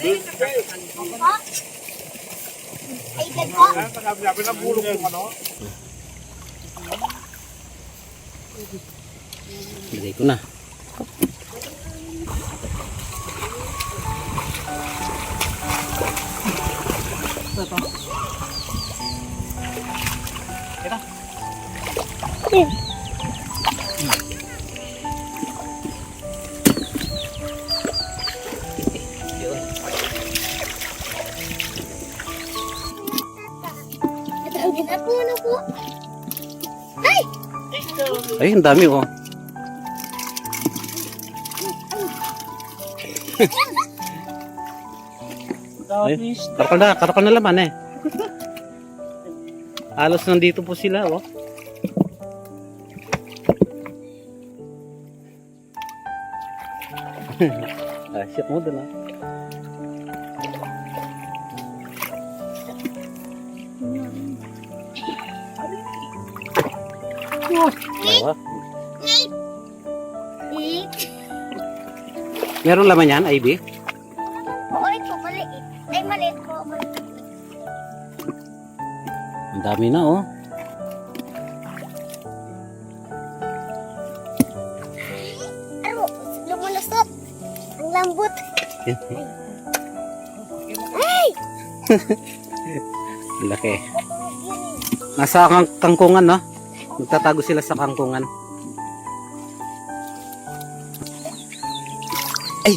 Ay, ganda. Sabi na bulong kung ano. Bigay ko na. Ano po? Ay! Ay, ang dami oh. Ay, karakal na laman eh. Halos nandito po sila oh. Shit mo doon ah. Diba? Meron laman yan, Ivy? Oo, ito maliit. Ay, maliit po. Ang dami na oh. Ano? Lumulusot. Ang lambot. Ay! Laki. Nasa kangkungan no? Magtatago sila sa kangkungan. Ay!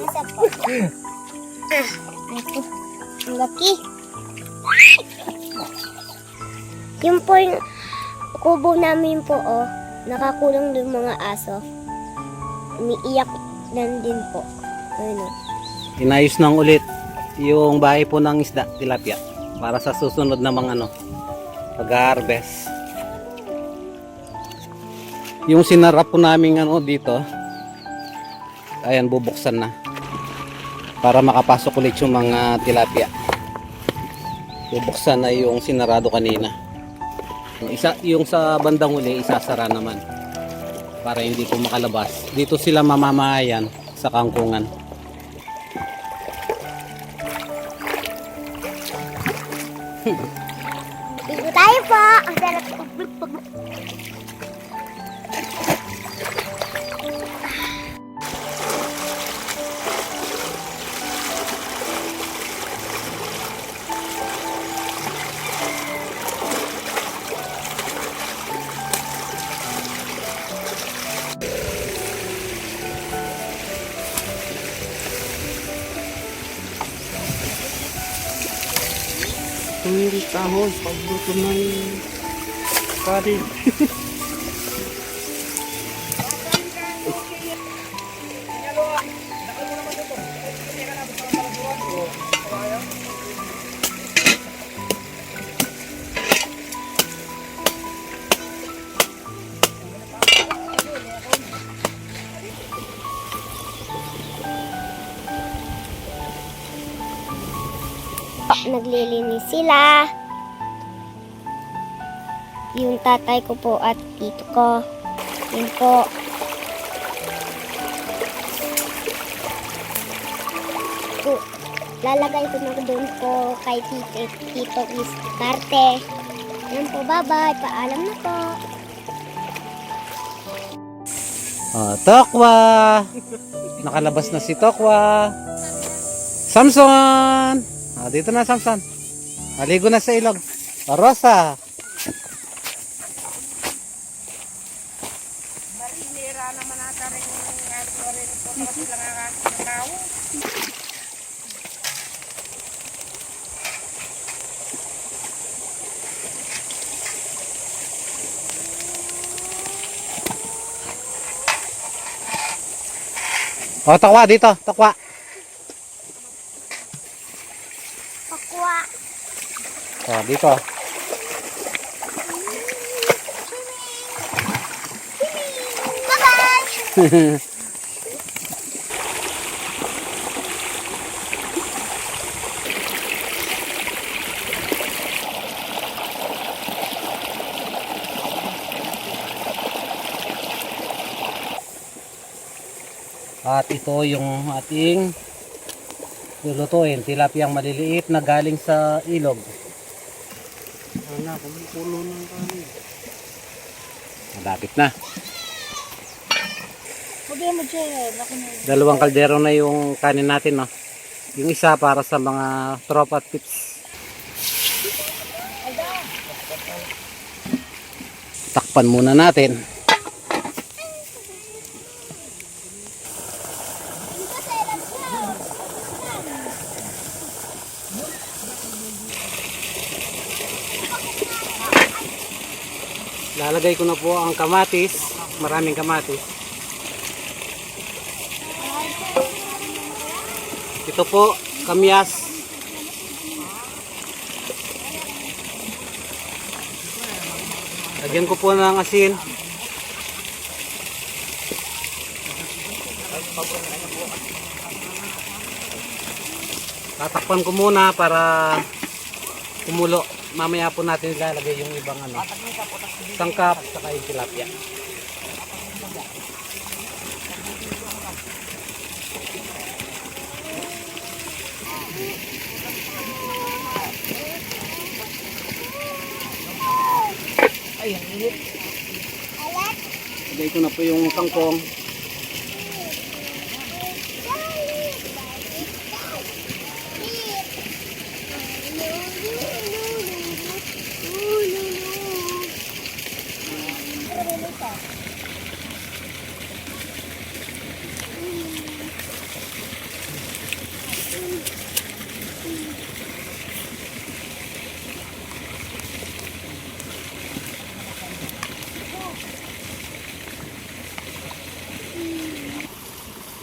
Isa po. Ito. Ang laki. Yung po yung kubo namin po, oh. Nakakulong yung mga aso. Umiiyak lang din po. Ayun, oh. Inayos nang ulit yung bahay po ng isda, tilapia. Para sa susunod na mga ano, pag-harvest. Yung sinarap po namin ano dito, ayan, bubuksan na. Para makapasok ulit yung mga tilapia. Bubuksan na yung sinarado kanina. Yung sa bandang huli, isasara naman. Para hindi po makalabas. Dito sila mamamahayan sa kangkungan. Dito tayo po. Ang sarap po. Tumiri kahon, pagbuto ng kari. Naglilinis sila. Yung tatay ko po at tito ko. Yun po. Lalagay ko na doon po kay tito Istarte. Yan po, bye-bye. Paalam na po. Tokwa! Nakalabas na si Tokwa. Samson! Dito na, Samson. Maligo na sa ilog. Rosa! Marinira naman natin rin po na sila nga tao. Tokwa dito, Tokwa. Pakwa. Dito. Bye-bye! At ito yung ating lulutuin. Tilapiyang maliliit na galing sa ilog. Kumukulo ng kanin. Malapit na. Dalawang kaldero na yung kanin natin, no? Yung isa para sa mga tropa tips. Takpan muna natin. Lalagay ko na po ang kamatis, maraming kamatis. Ito po, kamyas. Lagyan ko po ng asin. Tatakpan ko muna para kumulo. Mamaya po natin ilalagay yung ibang sangkap saka yung tilapia. Lagay ko na po yung kangkong.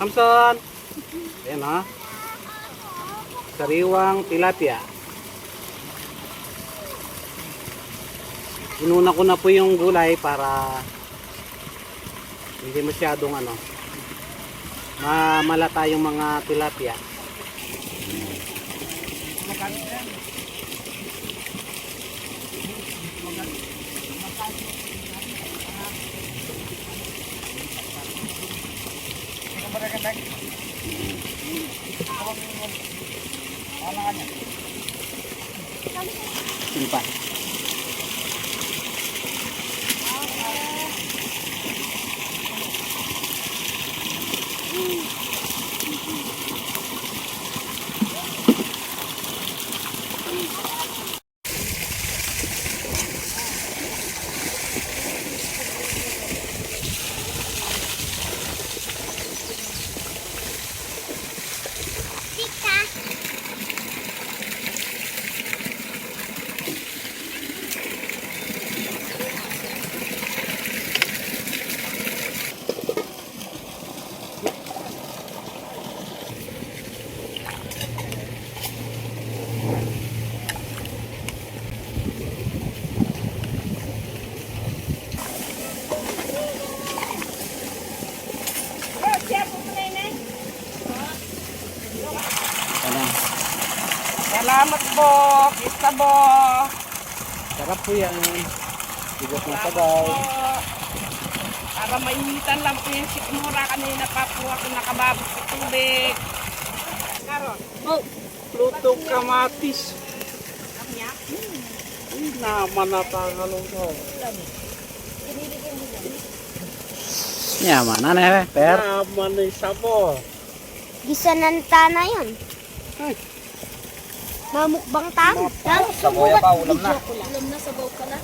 Samson! Ayan ha. Sariwang tilapia. Inuna ko na po yung gulay para hindi masyadong mamalata yung mga tilapia. Simpan. Salamat po, kita po. Sarap po yan. Bigot na sabaw. Para mainitan lang po yung sikmura kanina pa po ako nakababot sa tubig. Karon. Oh, lutong kamatis. Kamya. Naman na tangalong ko. Yaman na na, per. Naman na sabo. Gisa ng tana yun. Mamukbang tama. Sabaw ya pa, ulam na. Ulam na, sabaw ka lang.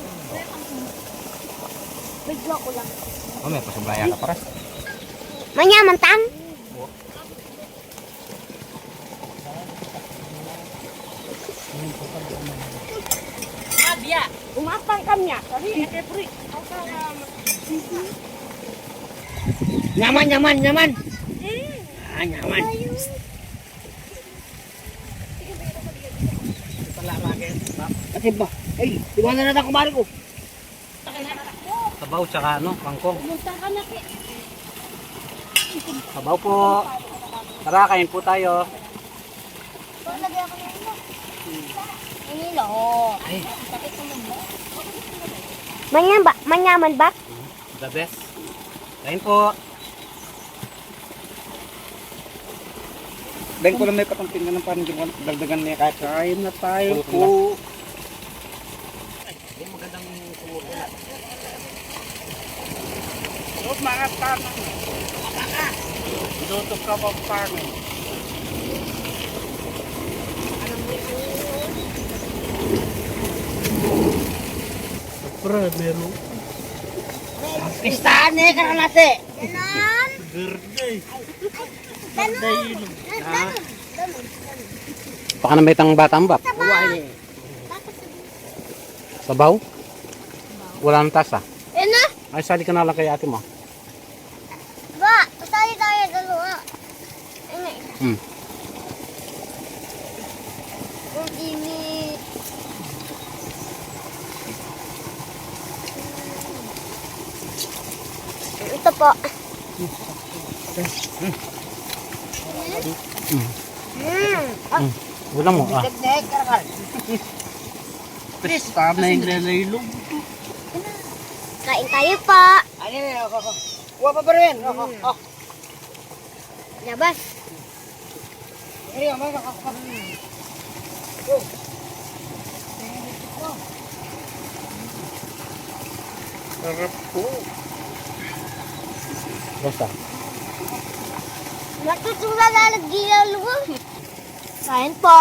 Bigla ko lang. Oh, may pasumblaya ka paras. Manyaman tang. Abya, umapang kamya. Sorry, kepri. Nyaman. Ah, nyaman. Kasi ba? Ay, iwanan na natin kumari ko. Sabaw tsaka kangkong. Sabaw po. Tara, kain po tayo. Manyaman ba? The best. Kain po. Dahil ko lang may patampin ka ng parang hindi mo dagdagan niya kahit Kain na tayo Pulutan po. So, mga tanong. Luto ka ba paano? Pre, meron. Pistahan niya ka na natin! Ganon. Verde. Ganon. Baka na may tang batambak. Buhay niya. Sabaw? Wala nang tasa. Yan na. Ay, sali ka na lang kay ate mo. Ba, pasali tayo dalawa. Ano ito? Hmm. Ang init. Ito po. Wala mo. Ah. Dagdag, karakal. Pistahan na yung grelaylog. Kain tayo po. Ano yun? Kuha pa rin. Labas. Ayun, Sarap po. Basta. Matutula lalagyan ko. Kain po.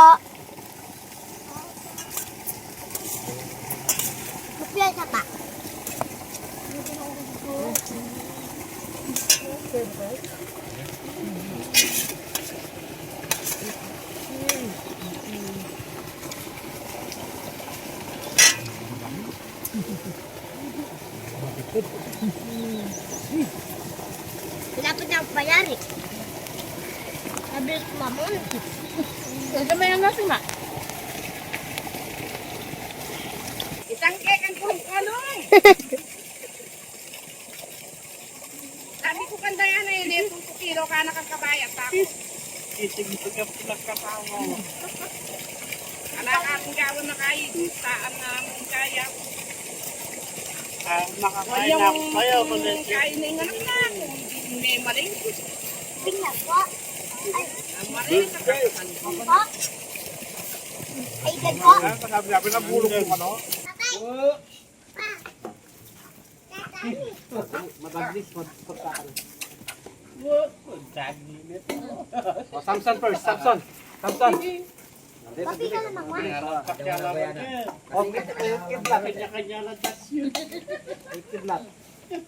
Mapila ka pa. Dapat na ang payari. Sabi ko mamon. Gamay ang nasi na. Itangke kang kulong. Sabi ko kanda yan eh, netong kilo ka nakakabayat ako. Isigito ka pinagkatawa mo. Alakang gawin na kayo, saan na mong kaya. Makakain na ako kayo. Kain na yung anak na ako. Hindi maling. Tingnan po. Ang maling sa kasan. Po. Ay, gan po. Sabi na bulong mo ano? Tatay. Pa. Tatay. Madaglis, magpagkaan. Dagli O, Samson first, Samson. Samson. Papi ka naman, wa. O, kidlat. Kanya-kanya na tas yun. Kidlat.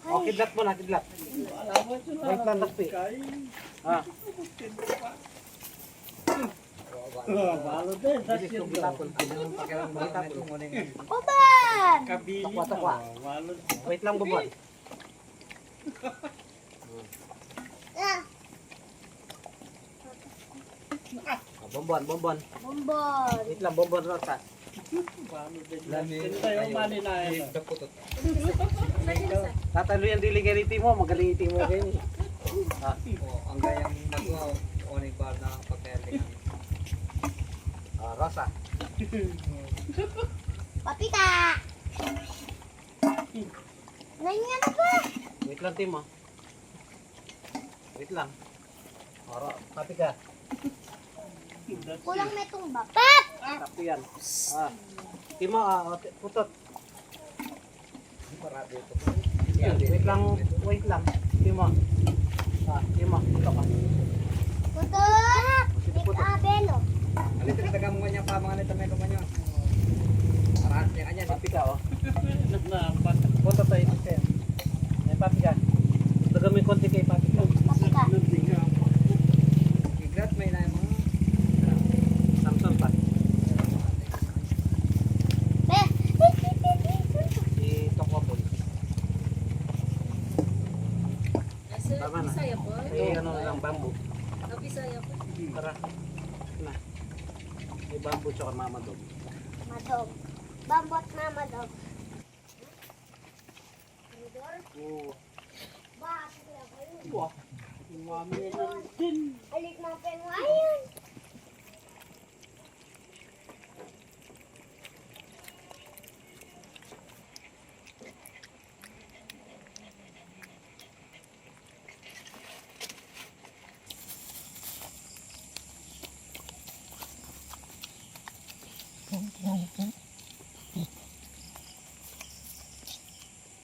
O, kidlat mo na, kidlat. Wait lang, takpi. Ah. Balo din, tas yun. Uban. Kabili Takwa, takwa. Balo. Wait lang, bubon. Ah, Bonbon, bonbon. bombon. Wait lang, bonbon rosa. Balo din. Ito yung mali na yan. Tatalo yan dili kay riti mo, magaling iti mo kayo. Ah. Ang gayang nag-onig bar na pagkayaling. Rosa. Papita. Nanya na ba? Wait lang, Timo. Wait lang. Oro, pati ka. Kulang na itong bapat. Tapi yan. Ah. Timo, putot. Wait lang, wait lang. Timo. Ah, Timo, putot ka. Putol. Ikabelo. Alin tinataga mo niya pa mga nito may kumanyo. Parahan niya kanya. Papi ka, oh. Putot tayo ito sa'yo. Ay, papi ka. Dagan mo yung konti kay papi ka. Papita. Igrat may na mga. Samson pa. Be. Si Tokopol. Tama na. Ay, ano lang, bamboo. Tara. Na. May bamboo tsaka mamadog. Madog. Bambot na madog. Oo. Ba, sila kayo. Wah. Alik mga penguayan.